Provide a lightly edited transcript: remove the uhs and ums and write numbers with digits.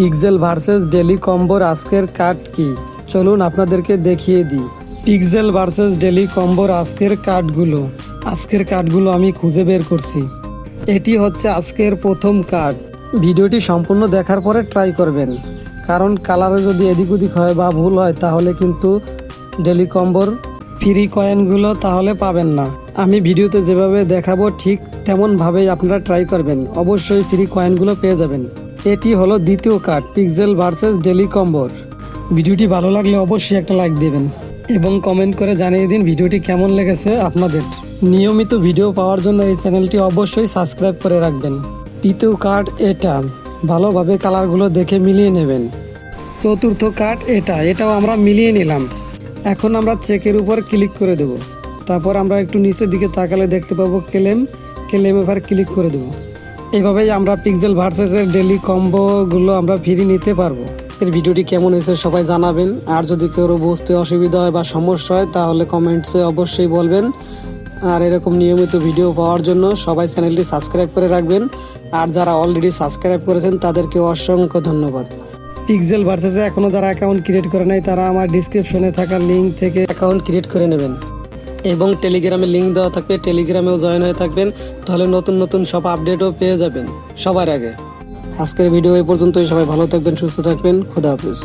Pixel versus daily কম্বোর আজকের card কি, চলুন আপনাদেরকে দেখিয়ে দিই। পিক্সেল ভার্সেস ডেলি কম্বোর আজকের কার্ডগুলো আমি খুঁজে বের করছি। এটি হচ্ছে আজকের প্রথম কার্ড। ভিডিওটি সম্পূর্ণ দেখার পরে ট্রাই করবেন, কারণ কালারে যদি এদিক ওদিক হয় বা ভুল হয় তাহলে কিন্তু ডেলি কম্বোর ফ্রি কয়েনগুলো তাহলে পাবেন না। আমি ভিডিওতে যেভাবে দেখাবো ঠিক তেমনভাবেই আপনারা ট্রাই করবেন, অবশ্যই ফ্রি কয়েনগুলো পেয়ে যাবেন। এটি হলো দ্বিতীয় কার্ড পিক্সেল ভার্সেস ডেলি কম্বোর। ভিডিওটি ভালো লাগলে অবশ্যই একটা লাইক দেবেন এবং কমেন্ট করে জানিয়ে দিন ভিডিওটি কেমন লেগেছে আপনাদের। নিয়মিত ভিডিও পাওয়ার জন্য এই চ্যানেলটি অবশ্যই সাবস্ক্রাইব করে রাখবেন। তৃতীয় কার্ড এটা, ভালোভাবে কালারগুলো দেখে মিলিয়ে নেবেন। চতুর্থ কার্ড এটাও আমরা মিলিয়ে নিলাম। এখন আমরা চেকের উপর ক্লিক করে দেব। তারপর আমরা একটু নিচের দিকে তাকালে দেখতে পাবো ক্লেম এবার ক্লিক করে দেবো। এভাবেই আমরা পিক্সেল ভার্সেসের ডেলি কম্বোগুলো আমরা ফ্রি নিতে পারবো। এর ভিডিওটি কেমন হয়েছে সবাই জানাবেন, আর যদি কেউ বুঝতে অসুবিধা হয় বা সমস্যা হয় তাহলে কমেন্টসে অবশ্যই বলবেন। আর এরকম নিয়মিত ভিডিও পাওয়ার জন্য সবাই চ্যানেলটি সাবস্ক্রাইব করে রাখবেন, আর যারা অলরেডি সাবস্ক্রাইব করেছেন তাদেরকে অসংখ্য ধন্যবাদ। পিক্সেল ভার্সেসে এখনও যারা অ্যাকাউন্ট ক্রিয়েট করে নাই তারা আমার ডিসক্রিপশনে থাকা লিঙ্ক থেকে অ্যাকাউন্ট ক্রিয়েট করে নেবেন এবং টেলিগ্রামে লিঙ্ক দেওয়া থাকবে, টেলিগ্রামেও জয়েন হয়ে থাকবেন, তাহলে নতুন নতুন সব আপডেটও পেয়ে যাবেন সবার আগে। আজকের ভিডিও এই পর্যন্তই। সবাই ভালো থাকবেন, সুস্থ থাকবেন, খোদা হাফেজ।